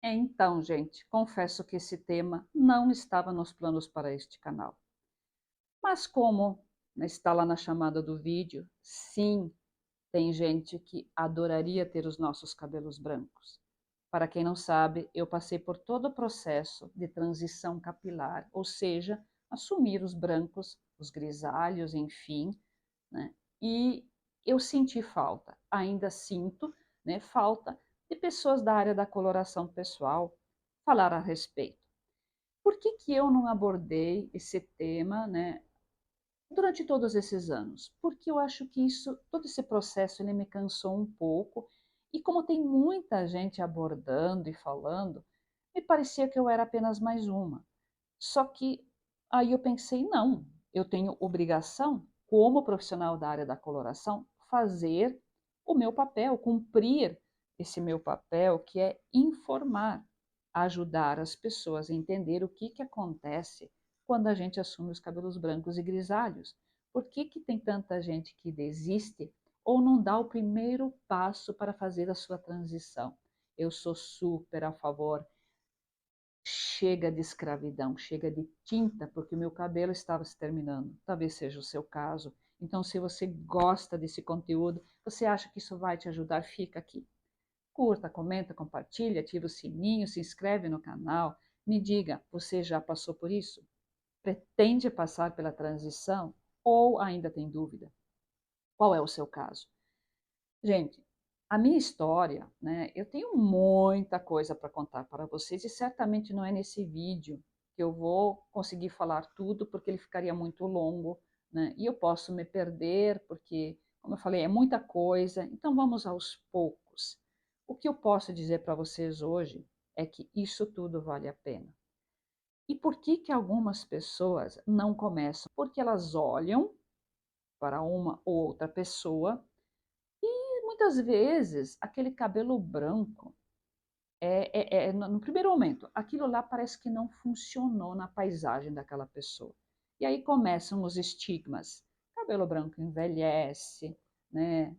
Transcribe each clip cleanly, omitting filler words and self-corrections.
Então, gente, confesso que esse tema não estava nos planos para este canal. Mas como, né, está lá na chamada do vídeo, sim, tem gente que adoraria ter os nossos cabelos brancos. Para quem não sabe, eu passei por todo o processo de transição capilar, ou seja, assumir os brancos, os grisalhos, enfim, né? E eu senti falta, ainda sinto, né, falta de pessoas da área da coloração pessoal falar a respeito. Por que que eu não abordei esse tema, né, durante todos esses anos? Porque eu acho que isso, todo esse processo, ele me cansou um pouco, e como tem muita gente abordando e falando, me parecia que eu era apenas mais uma. Só que aí eu pensei, não, eu tenho obrigação, como profissional da área da coloração, fazer o meu papel, cumprir esse meu papel, que é informar, ajudar as pessoas a entender o que acontece quando a gente assume os cabelos brancos e grisalhos. Por que que tem tanta gente que desiste ou não dá o primeiro passo para fazer a sua transição? Eu sou super a favor. Chega de escravidão, chega de tinta, porque o meu cabelo estava se terminando. Talvez seja o seu caso. Então, se você gosta desse conteúdo, você acha que isso vai te ajudar, fica aqui. Curta, comenta, compartilha, ativa o sininho, se inscreve no canal. Me diga, você já passou por isso? Pretende passar pela transição ou ainda tem dúvida? Qual é o seu caso? Gente, a minha história, né, eu tenho muita coisa para contar para vocês e certamente não é nesse vídeo que eu vou conseguir falar tudo, porque ele ficaria muito longo, né, e eu posso me perder, porque, como eu falei, é muita coisa, então vamos aos poucos. O que eu posso dizer para vocês hoje é que isso tudo vale a pena. E por que que algumas pessoas não começam? Porque elas olham para uma ou outra pessoa e muitas vezes aquele cabelo branco no primeiro momento, aquilo lá parece que não funcionou na paisagem daquela pessoa. E aí começam os estigmas. Cabelo branco envelhece, né?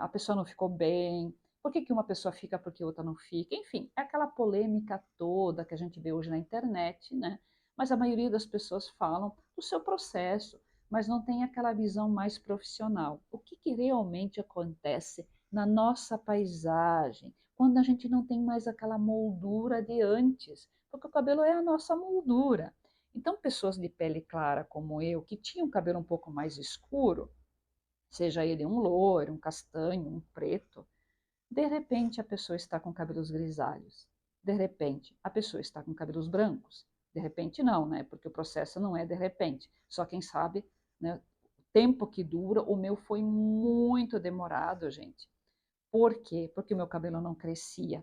A pessoa não ficou bem. Por que que uma pessoa fica porque outra não fica? Enfim, é aquela polêmica toda que a gente vê hoje na internet, né? Mas a maioria das pessoas falam do seu processo, mas não tem aquela visão mais profissional. O que que realmente acontece na nossa paisagem, quando a gente não tem mais aquela moldura de antes, porque o cabelo é a nossa moldura. Então, pessoas de pele clara como eu, que tinham cabelo um pouco mais escuro, seja ele um loiro, um castanho, um preto, de repente a pessoa está com cabelos grisalhos. De repente a pessoa está com cabelos brancos. De repente não, né? Porque o processo não é de repente. Só quem sabe, né? O tempo que dura, o meu foi muito demorado, gente. Por quê? Porque o meu cabelo não crescia.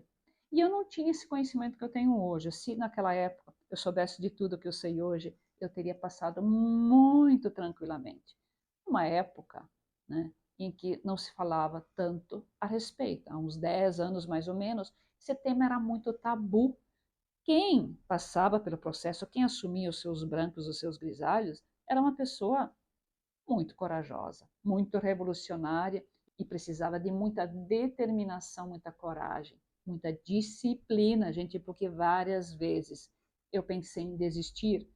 E eu não tinha esse conhecimento que eu tenho hoje. Se naquela época eu soubesse de tudo que eu sei hoje, eu teria passado muito tranquilamente. Uma época, né, em que não se falava tanto a respeito. Há uns 10 anos mais ou menos, esse tema era muito tabu. Quem passava pelo processo, quem assumia os seus brancos, os seus grisalhos, era uma pessoa muito corajosa, muito revolucionária e precisava de muita determinação, muita coragem, muita disciplina, gente, porque várias vezes eu pensei em desistir.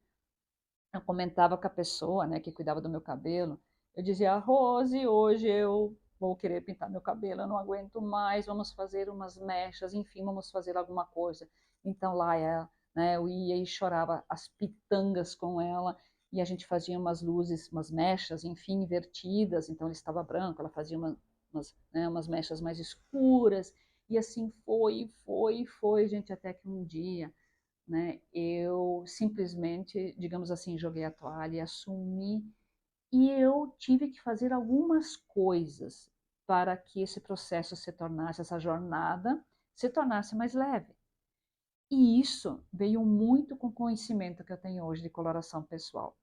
Eu comentava com a pessoa, né, que cuidava do meu cabelo, eu dizia, Rose, hoje eu vou querer pintar meu cabelo, eu não aguento mais, vamos fazer umas mechas, enfim, vamos fazer alguma coisa. Então lá ela, né, eu ia e chorava as pitangas com ela, e a gente fazia umas luzes, umas mechas, enfim, invertidas, então ele estava branco, ela fazia umas mechas mais escuras, e assim foi, gente, até que um dia, né, eu simplesmente, digamos assim, joguei a toalha e assumi, e eu tive que fazer algumas coisas para que esse processo se tornasse, essa jornada se tornasse mais leve. E isso veio muito com o conhecimento que eu tenho hoje de coloração pessoal.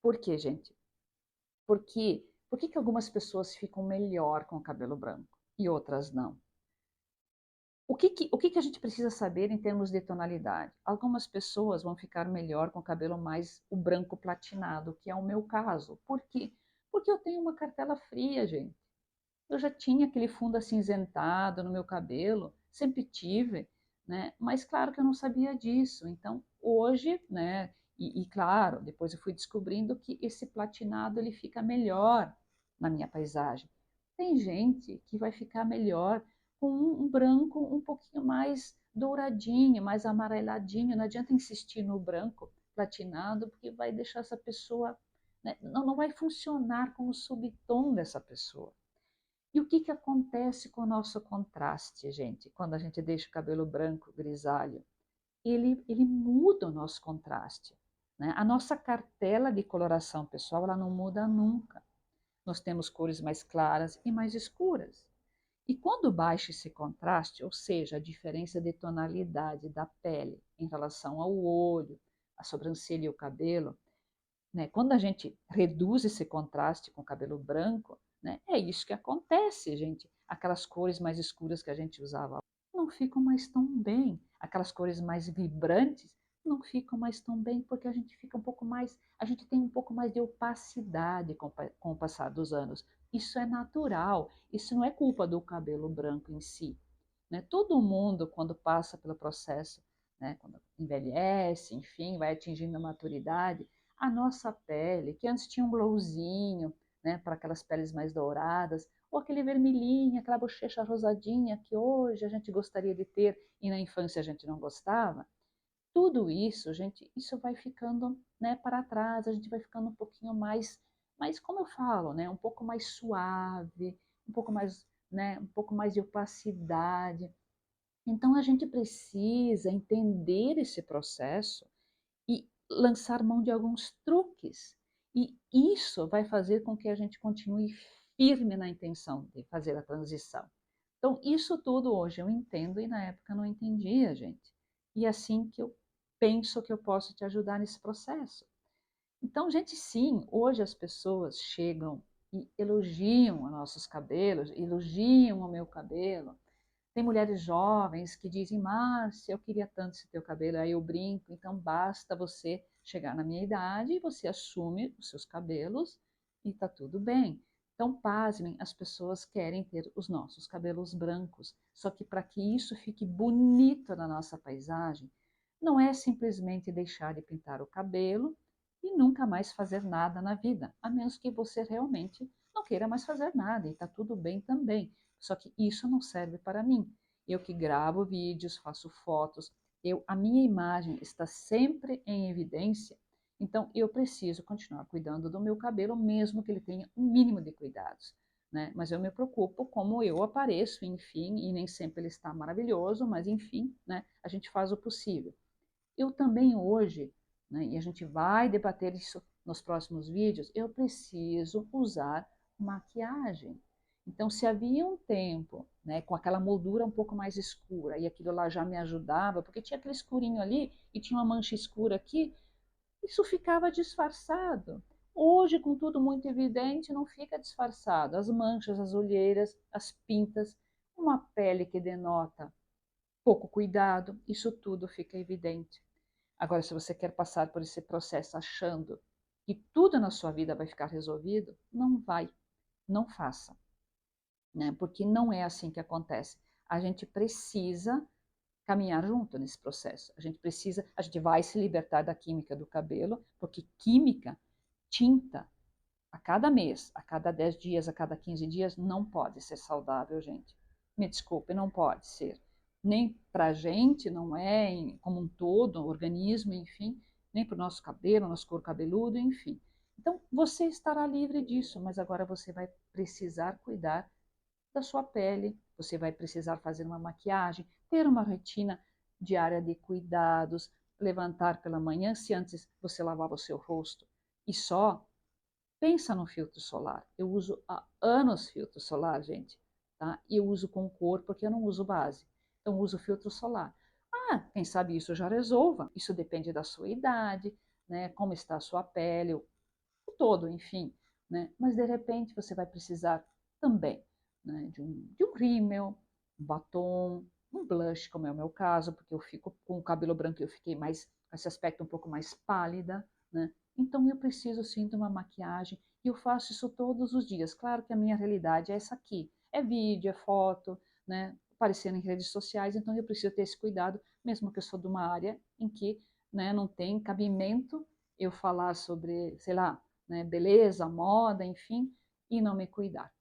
Por quê, gente? Por que que algumas pessoas ficam melhor com o cabelo branco e outras não? O que que a gente precisa saber em termos de tonalidade? Algumas pessoas vão ficar melhor com o cabelo mais o branco platinado, que é o meu caso. Por quê? Porque eu tenho uma cartela fria, gente. Eu já tinha aquele fundo acinzentado no meu cabelo, sempre tive, né? Mas claro que eu não sabia disso. Então, hoje, né? E claro, depois eu fui descobrindo que esse platinado ele fica melhor na minha paisagem. Tem gente que vai ficar melhor com um branco um pouquinho mais douradinho, mais amareladinho. Não adianta insistir no branco platinado, porque vai deixar essa pessoa, né, não vai funcionar com o subtom dessa pessoa. E o que, que acontece com o nosso contraste, gente, quando a gente deixa o cabelo branco, grisalho? Ele muda o nosso contraste. Né? A nossa cartela de coloração pessoal ela não muda nunca. Nós temos cores mais claras e mais escuras. E quando baixa esse contraste, ou seja, a diferença de tonalidade da pele em relação ao olho, a sobrancelha e o cabelo, né? Quando a gente reduz esse contraste com o cabelo branco, né? É isso que acontece, gente. Aquelas cores mais escuras que a gente usava não ficam mais tão bem. Aquelas cores mais vibrantes não ficam mais tão bem porque a gente fica um pouco mais, a gente tem um pouco mais de opacidade com o passar dos anos. Isso é natural, isso não é culpa do cabelo branco em si. Né? Todo mundo, quando passa pelo processo, né, quando envelhece, enfim, vai atingindo a maturidade, a nossa pele, que antes tinha um glowzinho, né, para aquelas peles mais douradas, ou aquele vermelhinho, aquela bochecha rosadinha que hoje a gente gostaria de ter e na infância a gente não gostava, tudo isso, gente, isso vai ficando, né, para trás, a gente vai ficando um pouquinho mais, como eu falo, né, um pouco mais suave, um pouco mais, né, um pouco mais de opacidade. Então a gente precisa entender esse processo e lançar mão de alguns truques. E isso vai fazer com que a gente continue firme na intenção de fazer a transição. Então, isso tudo hoje eu entendo e na época eu não entendia, gente. E é assim que eu penso que eu posso te ajudar nesse processo. Então, gente, sim, hoje as pessoas chegam e elogiam os nossos cabelos, elogiam o meu cabelo, tem mulheres jovens que dizem, Márcia, eu queria tanto esse teu cabelo. Aí eu brinco, então basta você chegar na minha idade e você assume os seus cabelos e tá tudo bem. Então, pasmem, as pessoas querem ter os nossos cabelos brancos. Só que para que isso fique bonito na nossa paisagem, não é simplesmente deixar de pintar o cabelo e nunca mais fazer nada na vida, a menos que você realmente não queira mais fazer nada e está tudo bem também. Só que isso não serve para mim. Eu que gravo vídeos, faço fotos, a minha imagem está sempre em evidência, então eu preciso continuar cuidando do meu cabelo, mesmo que ele tenha um mínimo de cuidados. Né? Mas eu me preocupo como eu apareço, enfim, e nem sempre ele está maravilhoso, mas enfim, né? A gente faz o possível. Eu também hoje, né, e a gente vai debater isso nos próximos vídeos, eu preciso usar maquiagem. Então, se havia um tempo, né, com aquela moldura um pouco mais escura, e aquilo lá já me ajudava, porque tinha aquele escurinho ali e tinha uma mancha escura aqui, isso ficava disfarçado. Hoje, com tudo muito evidente, não fica disfarçado. As manchas, as olheiras, as pintas, uma pele que denota pouco cuidado, isso tudo fica evidente. Agora, se você quer passar por esse processo achando que tudo na sua vida vai ficar resolvido, não vai, não faça, né? Porque não é assim que acontece. A gente precisa caminhar junto nesse processo. A gente vai se libertar da química do cabelo, porque química, tinta, a cada mês, a cada 10 dias, a cada 15 dias, não pode ser saudável, gente. Me desculpe, não pode ser. Nem para a gente, não é como um todo, o organismo, enfim, nem para o nosso cabelo, nosso couro cabeludo, enfim. Então, você estará livre disso, mas agora você vai precisar cuidar da sua pele, você vai precisar fazer uma maquiagem, ter uma rotina diária de cuidados, levantar pela manhã, se antes você lavava o seu rosto, e só pensa no filtro solar. Eu uso há anos filtro solar, gente. Tá? E eu uso com cor porque eu não uso base. Então, uso filtro solar. Ah, quem sabe isso já resolva. Isso depende da sua idade, né? Como está a sua pele, o todo, enfim. Né? Mas, de repente, você vai precisar também, né, de um rímel, um batom, um blush, como é o meu caso, porque eu fico com o cabelo branco e eu fiquei mais com esse aspecto um pouco mais pálida, né? Então eu preciso sim de uma maquiagem e eu faço isso todos os dias. Claro que a minha realidade é essa aqui, é vídeo, é foto, né? aparecendo em redes sociais, então eu preciso ter esse cuidado, mesmo que eu sou de uma área em que, né, não tem cabimento eu falar sobre, sei lá, né, beleza, moda, enfim, e não me cuidar.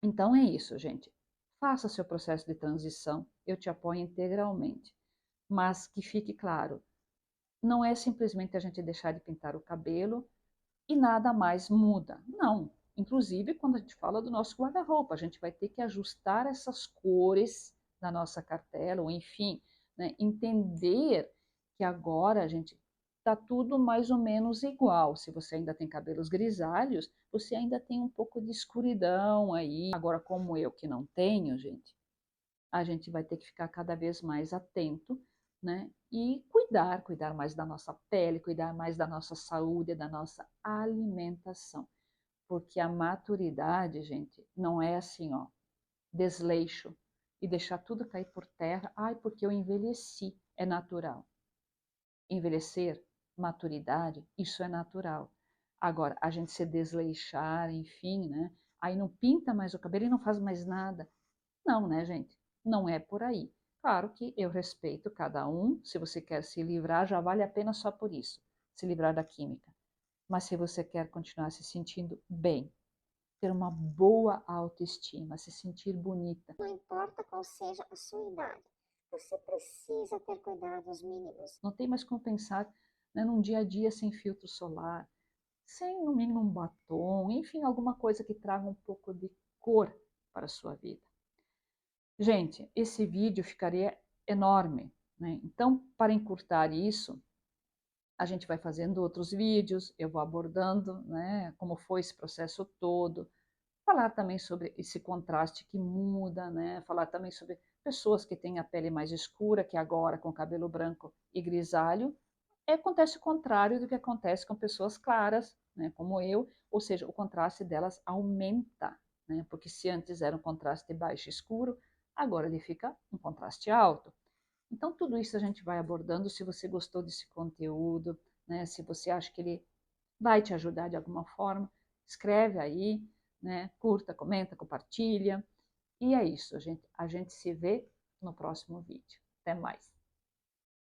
Então é isso, gente. Faça seu processo de transição, eu te apoio integralmente. Mas que fique claro, não é simplesmente a gente deixar de pintar o cabelo e nada mais muda. Não. Inclusive, quando a gente fala do nosso guarda-roupa, a gente vai ter que ajustar essas cores da nossa cartela, ou enfim, né, entender que agora a gente está tudo mais ou menos igual. Se você ainda tem cabelos grisalhos, você ainda tem um pouco de escuridão aí. Agora, como eu que não tenho, gente, a gente vai ter que ficar cada vez mais atento, né? E cuidar mais da nossa pele, cuidar mais da nossa saúde, da nossa alimentação. Porque a maturidade, gente, não é assim, ó, desleixo e deixar tudo cair por terra. Ai, porque eu envelheci. É natural. Envelhecer, maturidade, isso é natural. Agora, a gente se desleixar, enfim, né? Aí não pinta mais o cabelo e não faz mais nada. Não, né, gente? Não é por aí. Claro que eu respeito cada um. Se você quer se livrar, já vale a pena só por isso, se livrar da química. Mas se você quer continuar se sentindo bem, ter uma boa autoestima, se sentir bonita. Não importa qual seja a sua idade, você precisa ter cuidados mínimos. Não tem mais como pensar, né, num dia a dia sem filtro solar, sem no mínimo um batom, enfim, alguma coisa que traga um pouco de cor para a sua vida. Gente, esse vídeo ficaria enorme, né? Então, para encurtar isso, a gente vai fazendo outros vídeos, eu vou abordando, né, como foi esse processo todo, falar também sobre esse contraste que muda, né, falar também sobre pessoas que têm a pele mais escura, que agora com cabelo branco e grisalho, acontece o contrário do que acontece com pessoas claras, né, como eu, ou seja, o contraste delas aumenta, né, porque se antes era um contraste baixo e escuro, agora ele fica um contraste alto. Então, tudo isso a gente vai abordando. Se você gostou desse conteúdo, né, se você acha que ele vai te ajudar de alguma forma, escreve aí, né, curta, comenta, compartilha. E é isso, gente. A gente se vê no próximo vídeo. Até mais.